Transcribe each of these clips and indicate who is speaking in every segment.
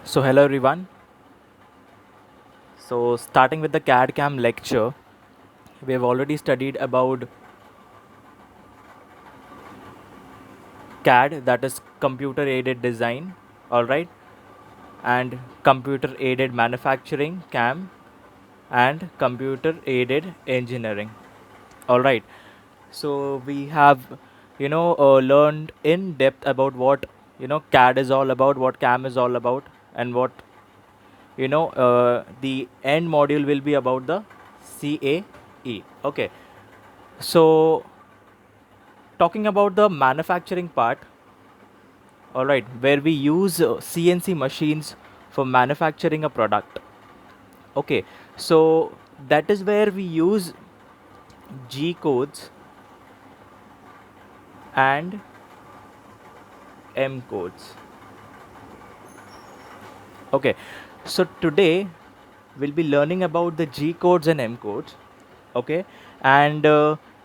Speaker 1: So hello everyone. So starting with the CAD CAM lecture, we have already studied about CAD, that is computer aided design, all right, and computer aided manufacturing CAM, and computer aided engineering, all right. So we have learned in depth about what CAD is all about, what CAM is all about, and what the end module will be about the CAE. Okay, so talking about the manufacturing part, all right, where we use CNC machines for manufacturing a product. Okay, so that is where we use G codes and M codes. Okay, so today we'll be learning about the G codes and M codes. Okay, and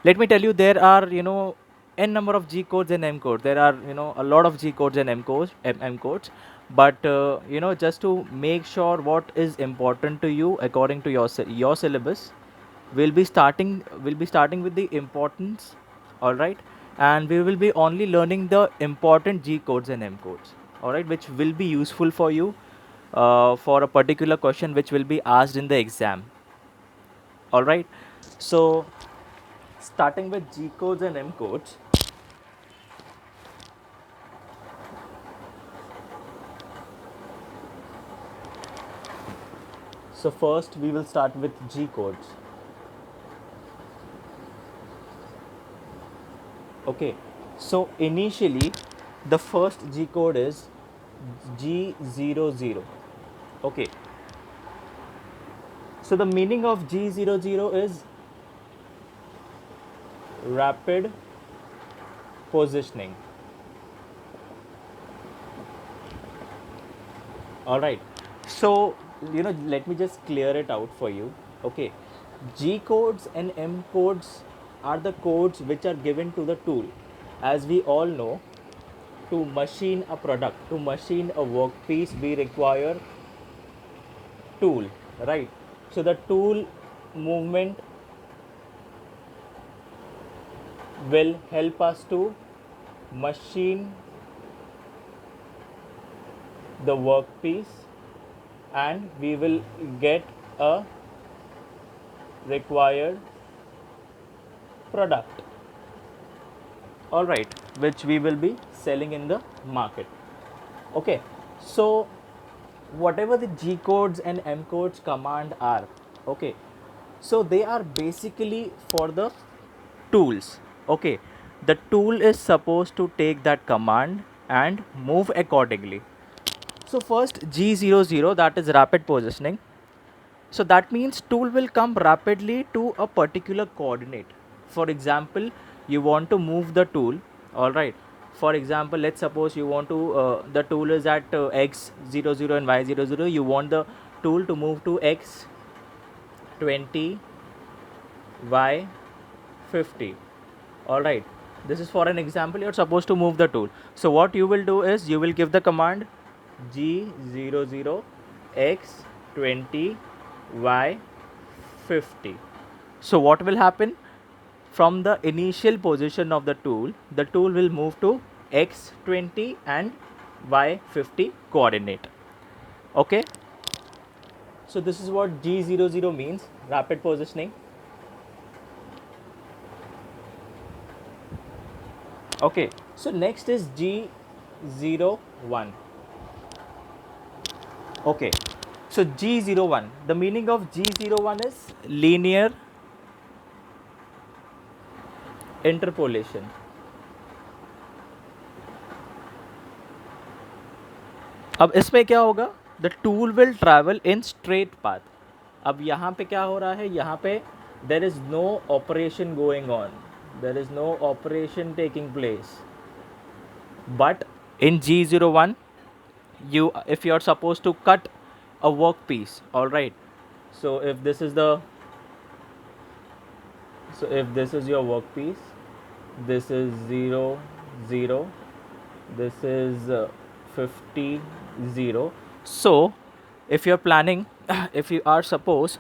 Speaker 1: let me tell you, there are n number of G codes and M codes. There are a lot of G codes and M codes, but just to make sure what is important to you according to your syllabus, we'll be starting with the importance, all right, and we will be only learning the important G codes and M codes, all right, which will be useful for you for a particular question which will be asked in the exam, all right. So starting with G codes and M codes, so first we will start with G codes. Okay, so initially the first G code is G00. Okay, so the meaning of G00 is rapid positioning. All right, so let me just clear it out for you. Okay, G codes and M codes are the codes which are given to the tool. As we all know, to machine a product, to machine a workpiece, we require tool, right? So the tool movement will help us to machine the workpiece, and we will get a required product, all right, which we will be selling in the market. Okay, so whatever the G codes and M codes command are, okay, so they are basically for the tools. Okay, the tool is supposed to take that command and move accordingly. So first G00, that is rapid positioning. So that means tool will come rapidly to a particular coordinate. For example, you want to move the tool, all right. For example, let's suppose you want to the tool is at x00 and y00. You want the tool to move to x20, y50, all right. This is for an example. You're supposed to move the tool. So what you will do is you will give the command G00 x20 y50. So what will happen? From the initial position of the tool will move to x20 and y50 coordinate. Okay, so this is what G00 means, rapid positioning. Okay, so next is G01. Okay, so G01, the meaning of G01 is linear interpolation. अब इसमें क्या होगा? The tool will travel in straight path. अब यहाँ पे क्या हो रहा है? यहाँ पे there is no operation going on, there is no operation taking place. But in G01, if you are supposed to cut a workpiece, all right. So if this is your workpiece, this is 0 0, this is 50 0. So if you're planning if you are supposed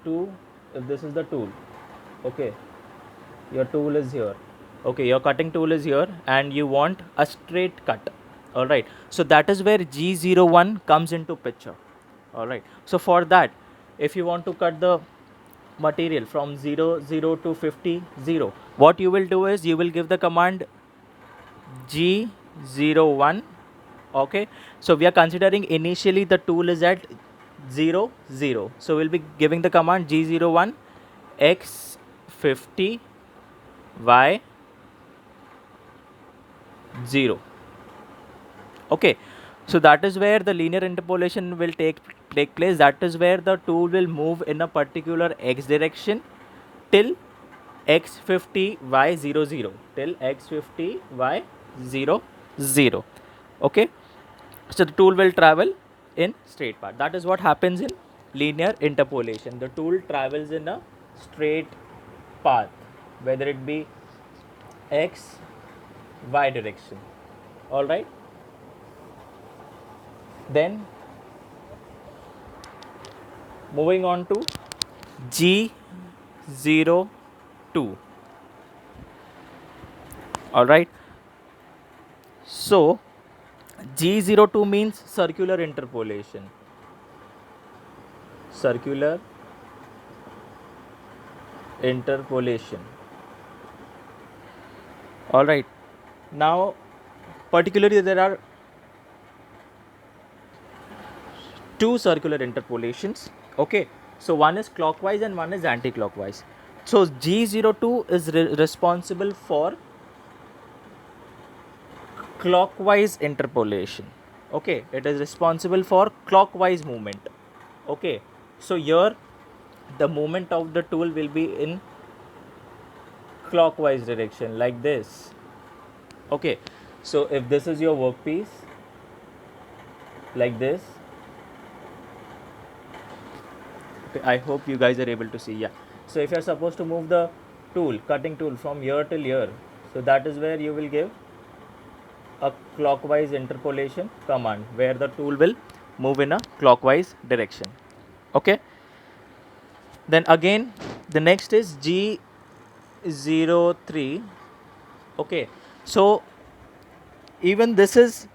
Speaker 1: to, if this is the tool, okay, your tool is here, okay, your cutting tool is here and you want a straight cut. All right, so that is where G01 comes into picture. All right, so for that, if you want to cut the material from 0 to 50 0, what you will do is you will give the command G01. Okay, so we are considering initially the tool is at 0 0, so we'll be giving the command G01 x50 y 0. Okay, so that is where the linear interpolation will take place. That is where the tool will move in a particular x direction till x50 y 0 0, till x50 y 0 0. Okay, so the tool will travel in straight path. That is what happens in linear interpolation. The tool travels in a straight path, whether it be x y direction. All right, then moving on to G02. All right, so G02 means circular interpolation. Circular interpolation. All right, now particularly there are two circular interpolations. Okay, so one is clockwise and one is anti-clockwise. So G02 is responsible for clockwise interpolation. Okay, it is responsible for clockwise movement. Okay, so here the movement of the tool will be in clockwise direction like this. Okay, so if this is your workpiece like this, okay, I hope you guys are able to see. Yeah, so if you are supposed to move the tool, cutting tool, from here till here, so that is where you will give a clockwise interpolation command, where the tool will move in a clockwise direction. Okay, then again the next is G03. Okay, so even this is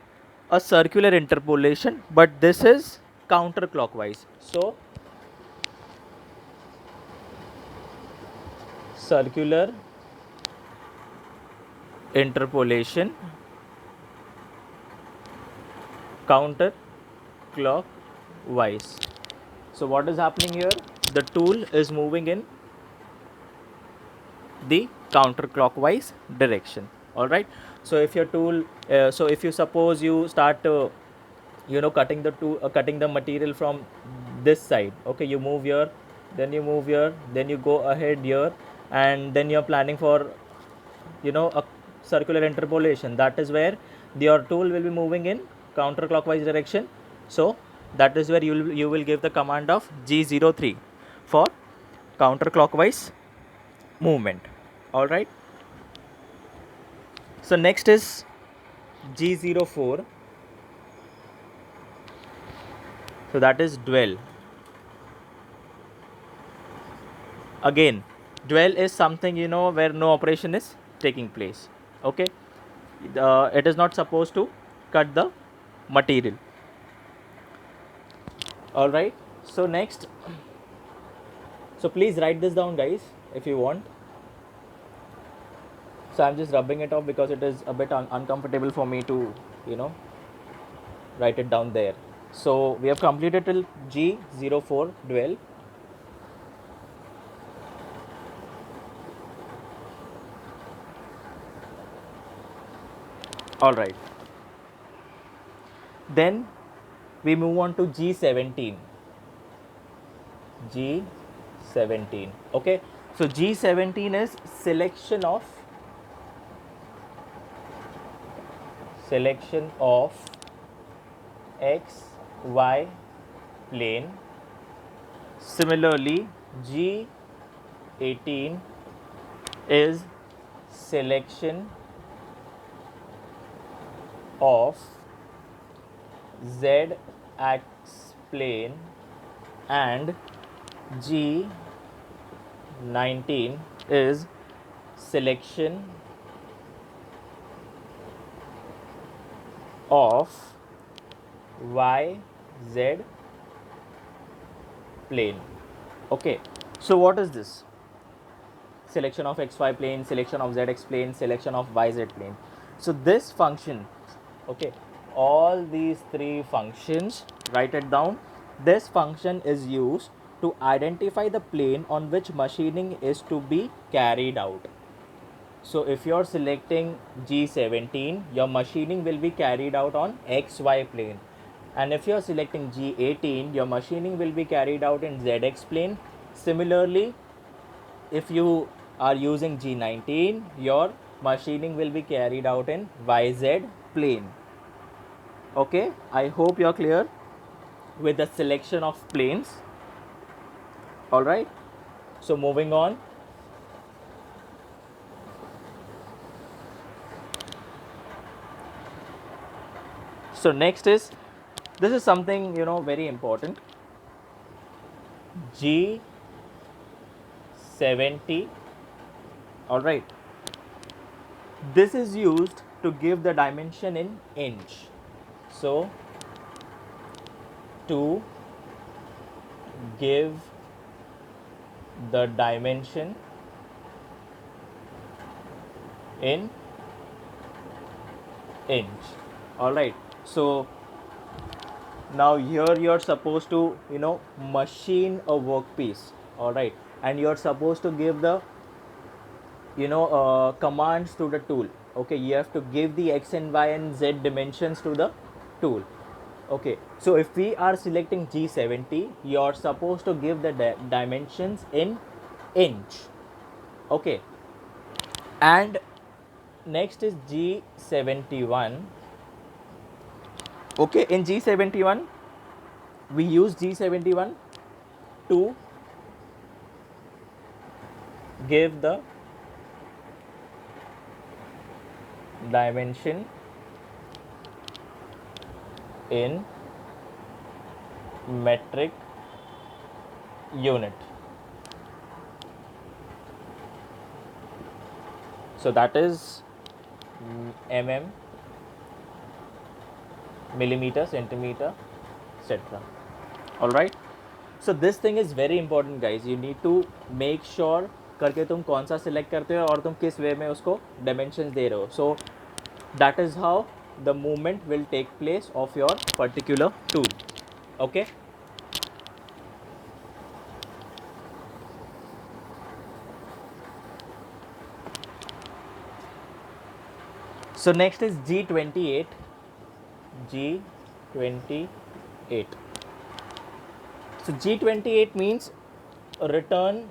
Speaker 1: a circular interpolation, but this is counterclockwise. So circular interpolation counterclockwise. So what is happening here? The tool is moving in the counterclockwise direction. All right, so if your tool so if you suppose you start cutting the tool cutting the material from this side, okay, you move here, then you move here, then you go ahead here, and then you're planning for a circular interpolation. That is where your tool will be moving in counterclockwise direction. So that is where you will give the command of G03 for counterclockwise movement. All right, so next is G04. So that is dwell. Again, dwell is something where no operation is taking place. Okay, it is not supposed to cut the material. All right, so next, so please write this down, guys, if you want. So I'm just rubbing it off because it is a bit uncomfortable for me to write it down there. So we have completed till G04 dwell. All right, then we move on to G17. G17. Okay, so G17 is selection of x y plane. Similarly, G18 is selection of z X plane and G19 is selection of YZ plane. Okay, so what is this? Selection of XY plane, selection of ZX plane, selection of YZ plane. So this function, okay, all these three functions, write it down. This function is used to identify the plane on which machining is to be carried out. So if you're selecting G17, your machining will be carried out on XY plane. And if you're selecting G18, your machining will be carried out in ZX plane. Similarly, if you are using G19, your machining will be carried out in YZ plane. Okay, I hope you're clear with the selection of planes. All right, so moving on. So next is, this is something very important. G70. All right, this is used to give the dimension in inch. So to give the dimension in inch. All right, so now here you're supposed to machine a workpiece. All right, and you're supposed to give the commands to the tool. Okay, you have to give the x and y and z dimensions to the tool. Okay, so if we are selecting G70, you're supposed to give the dimensions in inch. Okay, and next is G71. Okay, in G71 we use G71 to give the dimension in metric unit. So that is mm, millimeter, centimeter, etc. All right, so this thing is very important guys. You need to make sure करके तुम कौन सा select करते हो और तुम किस वे में उसको dimensions दे रहे हो. So that is how the movement will take place of your particular tool. Okay, so next is G28. G28. So G28 means return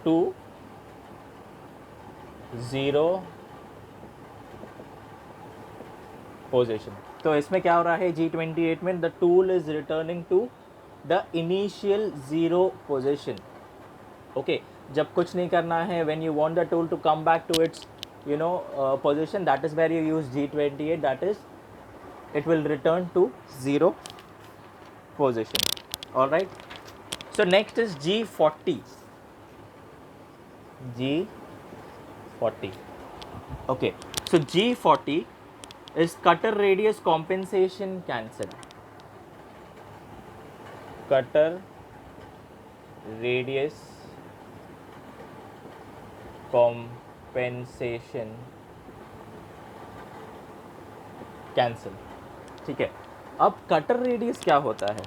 Speaker 1: to 0 position. तो इसमें क्या हो रहा है G28 में, the tool is returning to the initial 0 position. Okay, जब कुछ नहीं करना है, when you want the tool to come back to its position, that is where you use G28. That is, it will return to 0 position. All right, so next is G40. G40. Okay, so G40 is cutter radius compensation cancel. Cutter radius compensation cancel. ठीक है, अब cutter radius क्या होता है?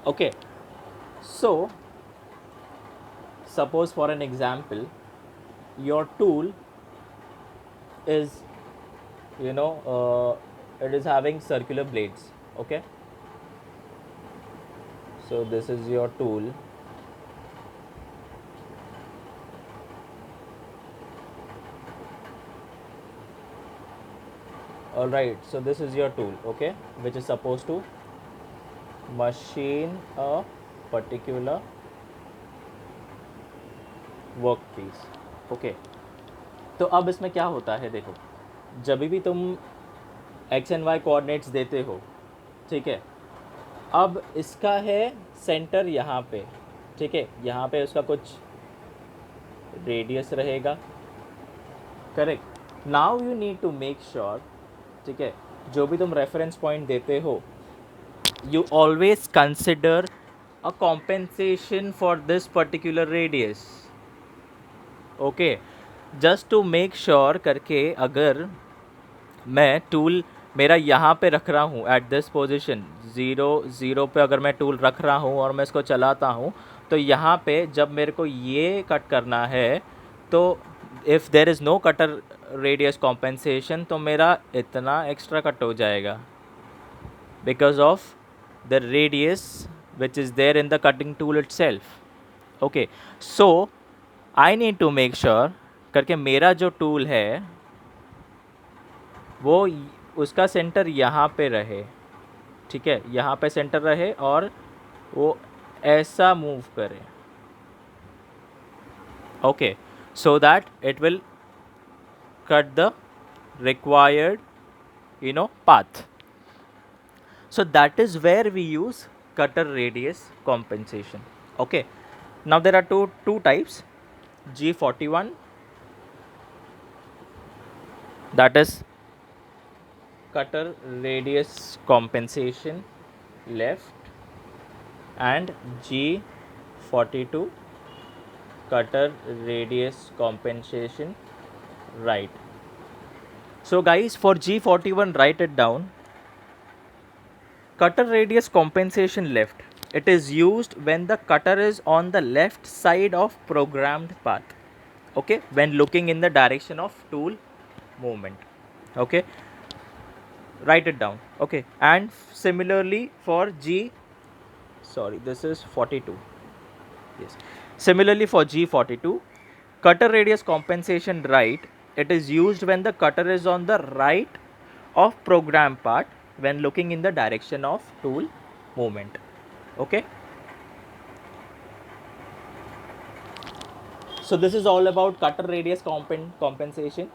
Speaker 1: Okay, so suppose for an example, your tool is it is having circular blades. Okay, so this is your tool. All right, so this is your tool, okay, which is supposed to machine a particular work piece. Okay, तो अब इसमें क्या होता है, देखो, जब भी तुम एक्स एंड वाई कोऑर्डिनेट्स देते हो, ठीक है। अब इसका है सेंटर यहाँ पे, ठीक है, यहाँ पे उसका कुछ रेडियस रहेगा, correct. Now you need to make sure, ठीक है, जो भी तुम रेफरेंस पॉइंट देते हो, you always consider a compensation for this particular radius, okay। just to make sure करके अगर मैं टूल मेरा यहाँ पे रख रहा हूँ एट दिस पोजीशन 0 पे, अगर मैं टूल रख रहा हूँ और मैं इसको चलाता हूँ, तो यहाँ पे जब मेरे को ये कट करना है, तो if there is no cutter radius compensation, तो मेरा इतना एक्स्ट्रा कट हो जाएगा because of the radius which is there in the cutting tool itself, okay। so I need to make sure करके मेरा जो टूल है वो उसका सेंटर यहाँ पे रहे, ठीक है, यहाँ पे सेंटर रहे और वो ऐसा मूव करे, okay, so that it will cut the required path. So that is where we use cutter radius compensation, okay। now there are two types, G41, that is cutter radius compensation left, and G42 cutter radius compensation right. So guys, for G41, write it down. Cutter radius compensation left, it is used when the cutter is on the left side of programmed path, okay, when looking in the direction of tool movement, okay, write it down, okay। and similarly for this is 42, yes, similarly for G42, cutter radius compensation right, it is used when the cutter is on the right of program part when looking in the direction of tool movement, okay। so this is all about cutter radius compensation,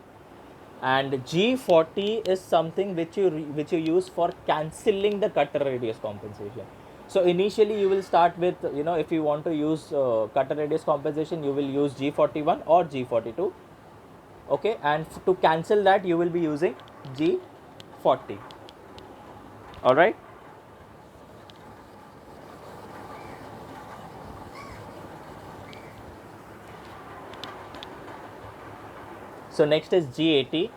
Speaker 1: and G40 is something which you use for cancelling the cutter radius compensation. So initially you will start with, if you want to use cutter radius compensation, you will use G41 or G42, okay, and to cancel that you will be using G40, all right। so next is G80.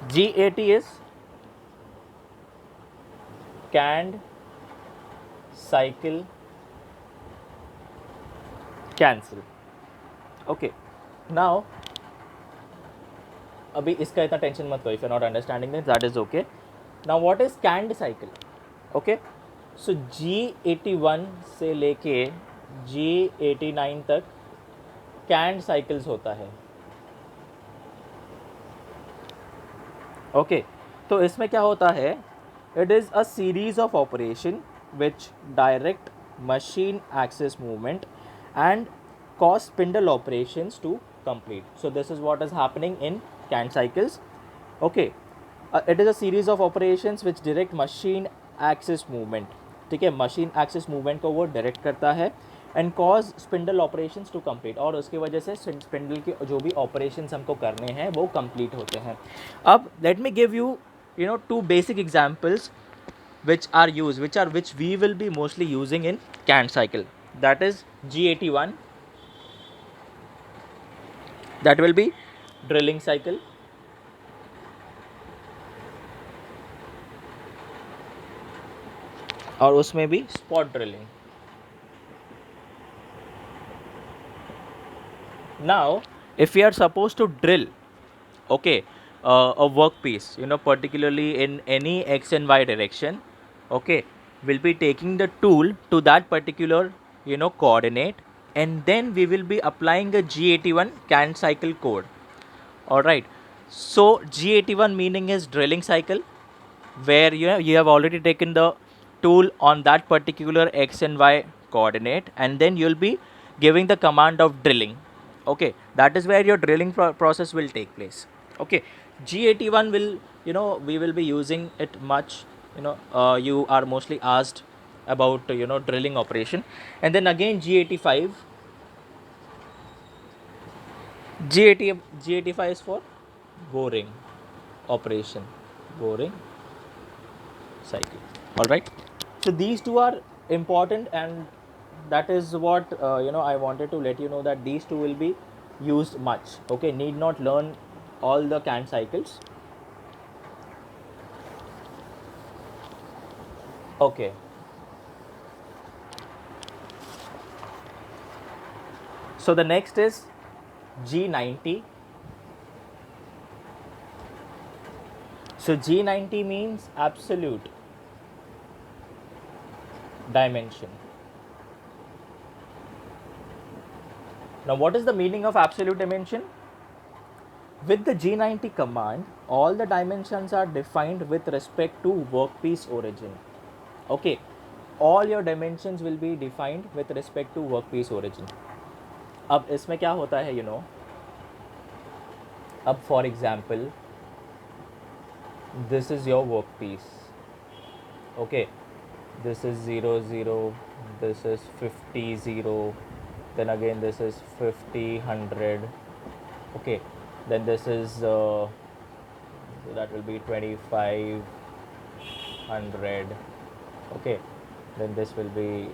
Speaker 1: G80 is canned cycle cancel, okay। now अभी इसका इतना tension मत लो, if you're not understanding this, that is okay। now what is canned cycle, okay। so G81 से लेके G89 तक canned cycles होता है, okay। तो इसमें क्या होता है, it is a series of operation which direct machine axis movement and cause spindle operations to complete. So this is what is happening in canned cycles, okay। it is a series of operations which direct machine axis movement, ठीक है, machine axis movement को वो direct करता है and cause spindle operations to complete, और उसकी वजह से spindle के जो भी operations हमको करने हैं वो complete होते हैं। अब let me give you two basic examples which we will be mostly using in canned cycle, that is G81, that will be drilling cycle, और उसमें भी spot drilling। now if we are supposed to drill, okay, a workpiece, particularly in any x and y direction, okay, we'll be taking the tool to that particular coordinate, and then we will be applying a G81 canned cycle code, all right। so G81 meaning is drilling cycle, where you have already taken the tool on that particular x and y coordinate, and then you'll be giving the command of drilling, okay, that is where your drilling process will take place, okay। G81 will, we will be using it much. You are mostly asked about, drilling operation. And then again G85. G85 is for boring operation, boring cycle. All right. So these two are important, and that is what I wanted to let you know, that these two will be used much. Okay, need not learn all the canned cycles. Okay. So the next is G90. So G90 means absolute dimension. Now what is the meaning of absolute dimension? With the G90 command, all the dimensions are defined with respect to workpiece origin. Okay, all your dimensions will be defined with respect to workpiece origin. अब इसमें क्या होता है, अब for example, this is your workpiece. Okay, this is 0 0, this is 50 0, then again this is 50 100. Okay, then this is so that will be 25 100. Okay, then this will be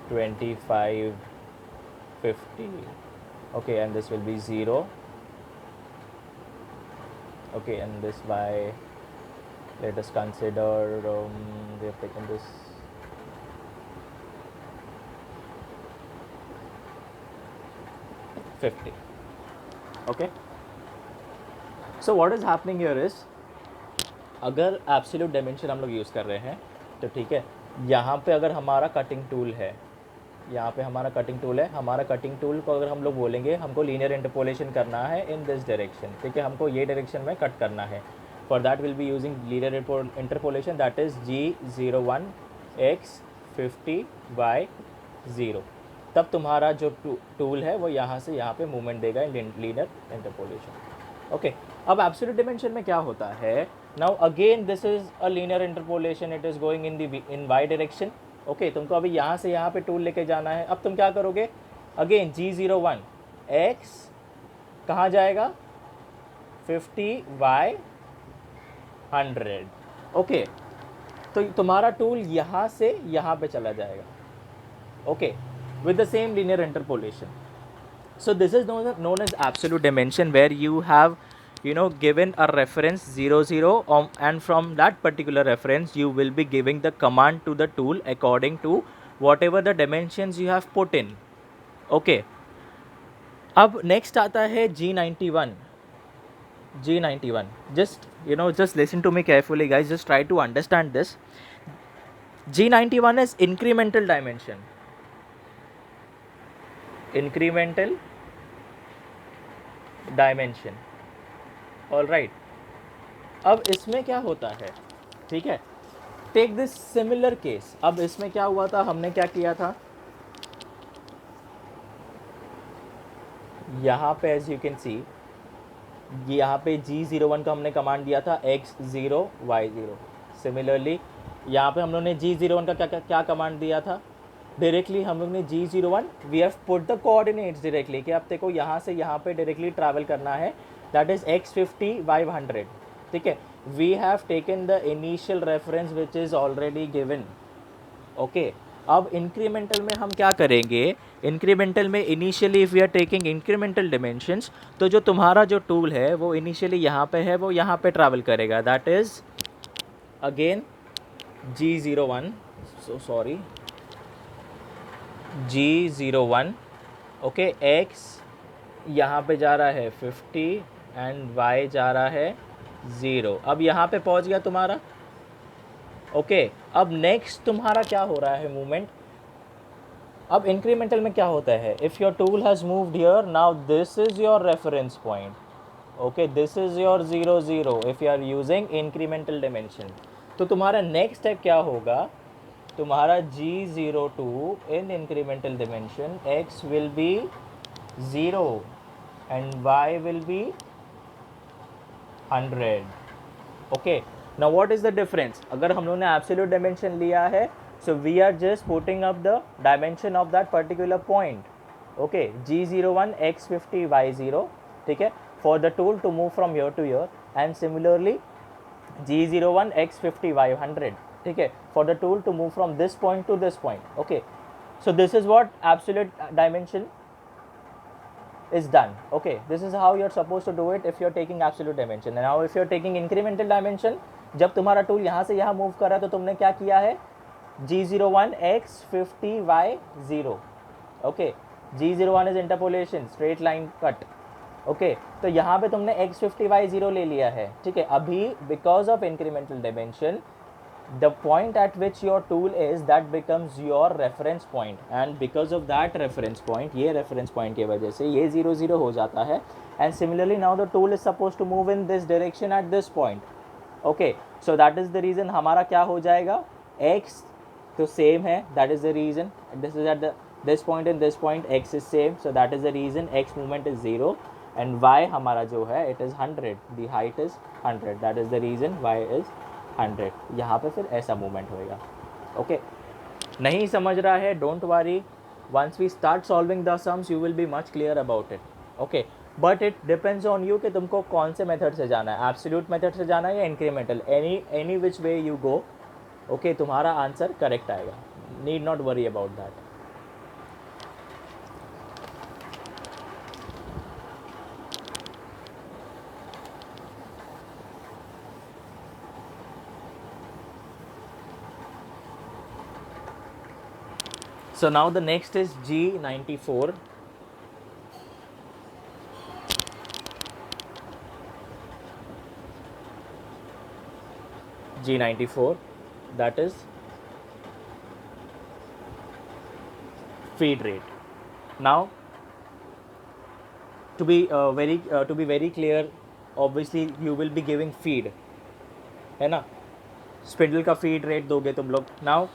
Speaker 1: 25 50. Okay, and this will be 0. Okay, and this by, let us consider, we have taken this 50. Okay, so what is happening here is, अगर absolute dimension हम लोग use कर रहे हैं तो ठीक है, यहाँ पे अगर हमारा कटिंग टूल है, यहाँ पे हमारा कटिंग टूल है, हमारा कटिंग टूल को अगर हम लोग बोलेंगे हमको लीनियर इंटरपोलेशन करना है इन दिस डायरेक्शन, ठीक है, हमको ये डायरेक्शन में कट करना है, for that will be using linear interpolation, that is G01 x 50/0. तब तुम्हारा जो टूल है वो यहाँ से यहाँ पे मूवमेंट देगा इन लीनियर इंटरपोलेशन. ओके, अब एब्सोल्यूट डायमेंशन में क्या होता है, now again this is a linear interpolation, it is going in Y direction. Okay, तुमको अभी यहाँ से यहाँ पे टूल लेके जाना है. अब तुम क्या करोगे, अगेन G01 x कहाँ जाएगा, 50/100. ओके, तो तुम्हारा टूल यहाँ से यहाँ पे चला जाएगा. Okay, with the same linear interpolation. So this is known as absolute dimension, where you have given a reference 0 0, and from that particular reference you will be giving the command to the tool according to whatever the dimensions you have put in. Okay, अब next आता है G91. Just just listen to me carefully guys, just try to understand this. G91 is incremental dimension. Incremental dimension. All right, अब इसमें क्या होता है, ठीक है, टेक दिस सिमिलर केस. अब इसमें क्या हुआ था, हमने क्या किया था, यहाँ पे एज यू कैन सी, यहाँ पे G01 का हमने कमांड दिया था x0 y0. सिमिलरली यहाँ पे हम लोगों ने G01 का क्या कमांड दिया था, डायरेक्टली हम लोग ने G01 we have put the coordinates directly, कि अब देखो यहाँ से यहाँ पे डायरेक्टली ट्रैवल करना है, दैट इज x50/100. ठीक है, we have taken the initial reference which is already given. Okay, अब इंक्रीमेंटल में हम क्या करेंगे, इंक्रीमेंटल में initially if we are taking incremental dimensions, तो जो तुम्हारा जो टूल है वो इनिशियली यहाँ पे है, वो यहाँ पे ट्रैवल करेगा, that is again G01, so sorry G01. Okay, x यहाँ पे जा रहा है 50 एंड y जा रहा है 0. अब यहाँ पे पहुँच गया तुम्हारा. ओके, अब नेक्स्ट तुम्हारा क्या हो रहा है मूवमेंट. अब इंक्रीमेंटल में क्या होता है, if your tool has moved here, now this is your reference point. Okay, this is your 0 0 if you are using incremental dimension. तो तुम्हारा नेक्स्ट स्टेप क्या होगा, तुम्हारा G02 in incremental dimension, x will be 0 and y will be 100. Okay, now what is the difference? अगर हम लोगों ने absolute dimension लिया है, so we are just putting up the dimension of that particular point. Okay, G01 X50 Y0, ठीक है, for the tool to move from here to here, and similarly G01 X50 Y100, ठीक है, for the tool to move from this point to this point. Okay, so this is what absolute dimension is done. Okay, this is how you're supposed to do it if you're taking absolute dimension. And now if you're taking incremental dimension, जब तुम्हारा tool यहाँ से यहाँ move कर रहा है तो तुमने क्या किया है? G01 X50 Y0. Okay, G01 is interpolation, straight line cut. Okay, तो यहाँ पे तुमने X50 Y0 ले लिया है, ठीक है. अभी because of incremental dimension, the point at which your tool is, that becomes your reference point, and because of that reference point, ये reference point की वजह से ये 0 0 हो जाता है. and similarly now the tool is supposed to move in this direction at this point. okay, so that is the reason हमारा क्या हो जाएगा? x तो same है, that is the reason this is at the this point and this point x is same, so that is the reason x movement is 0, and y हमारा जो है it is 100, the height is 100, that is the reason y is 100. यहाँ पे फिर ऐसा movement होएगा. Okay, नहीं समझ रहा है, don't worry, once we start solving the sums you will be much clear about it. Okay, but it depends on you कि तुमको कौन से मेथड से जाना है, एब्सोल्यूट मेथड से जाना है या incremental. Any which way you go, okay, तुम्हारा आंसर करेक्ट आएगा. Need not worry about that. So now the next is G94. G94, that is feed rate. Now to be very clear, obviously you will be giving feed, है ना, spindle का feed rate दोगे तुम लोग. Now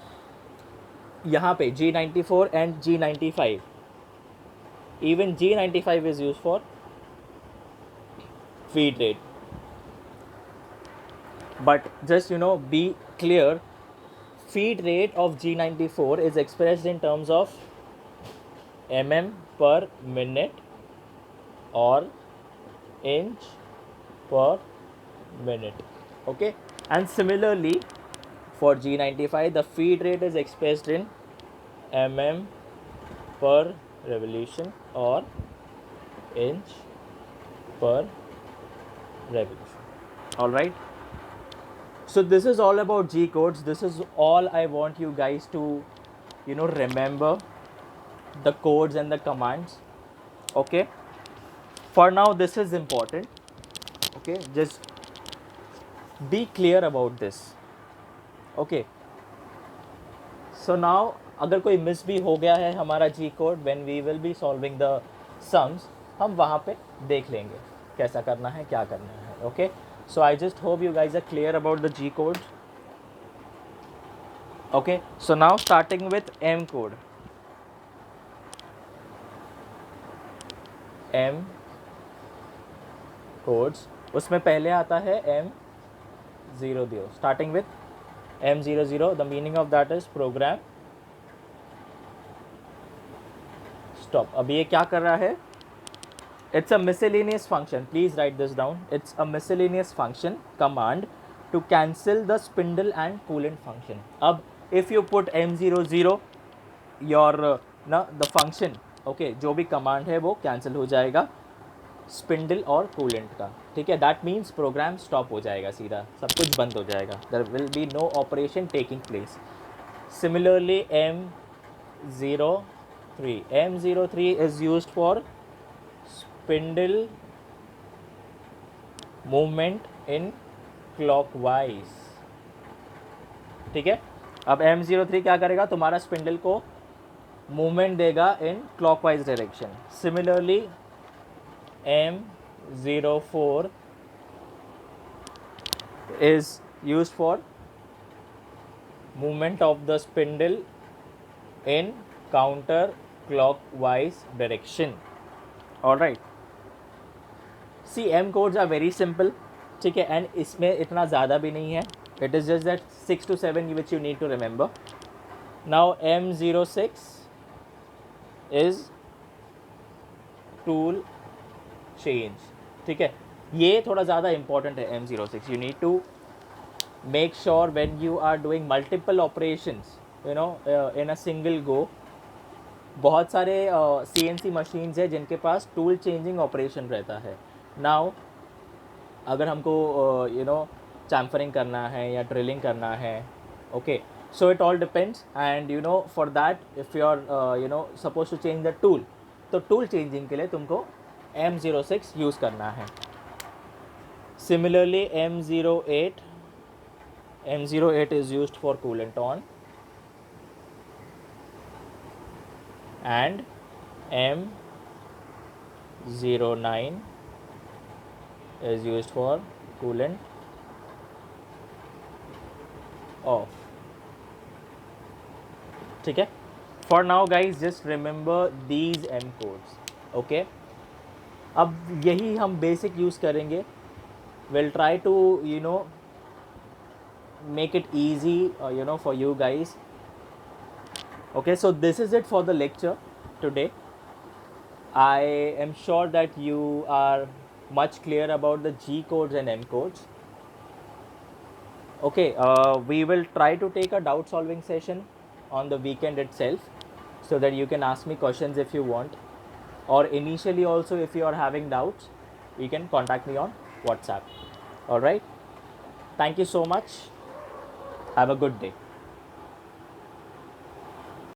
Speaker 1: यहाँ पे G94 and G95, even G95 is used for feed rate, but just be clear, feed rate of G94 is expressed in terms of mm per minute or inch per minute. Okay, and similarly for G95 the feed rate is expressed in mm per revolution or inch per revolution. All right, so this is all about G codes. This is all I want you guys to remember, the codes and the commands. Okay, for now this is important. Okay, just be clear about this. Okay, so now अगर कोई miss भी हो गया है हमारा G code, when we will be solving the sums, हम वहाँ पे देख लेंगे कैसा करना है, क्या करना है. Okay, so I just hope you guys are clear about the G code. Okay, so now starting with M code. M codes, उसमें पहले आता है M00, starting with M00. the meaning of that is program stop. अभी ये क्या कर रहा है? It's a miscellaneous function. Please write this down. It's a miscellaneous function command to cancel the spindle and coolant function. अब if you put M00, your the function, okay, जो भी command है वो cancel हो जाएगा स्पिंडल और coolant का. ठीक है, दैट मीन्स प्रोग्राम स्टॉप हो जाएगा, सीधा सब कुछ बंद हो जाएगा. There will be no operation taking place. Similarly M03 is used for spindle movement in clockwise. ठीक है, अब M03 क्या करेगा? तुम्हारा स्पिंडल को मूवमेंट देगा in clockwise direction. Similarly M04 is used for movement of the spindle in counter clockwise direction. All right, see, M codes are very simple. ठीक है, एंड इसमें इतना ज़्यादा भी नहीं है, it is just that 6 to 7 which you need to remember. Now M06 is tool change. ठीक है, ये थोड़ा ज़्यादा इंपॉर्टेंट है. M06 you need to make sure when you are doing multiple operations, you know, in a single go. बहुत सारे CNC machines है जिनके पास टूल चेंजिंग ऑपरेशन रहता है. नाउ अगर हमको चैम्फरिंग करना है या ड्रिलिंग करना है, okay, so it all depends. And for that if you are suppose to change the tool, तो टूल चेंजिंग के लिए तुमको M06 यूज़ करना है. Similarly M08 is used for coolant on, and M09 is used for coolant off. ठीक है, for now guys just remember these M codes. okay, अब यही हम बेसिक यूज़ करेंगे. we'll try to make it easy for you guys. Okay, so this is it for the lecture today. I am sure that you are much clear about the G codes and M codes. Okay, we will try to take a doubt solving session on the weekend itself, so that you can ask me questions if you want, or initially also if you are having doubts, you can contact me on WhatsApp. All right, thank you so much. Have a good day.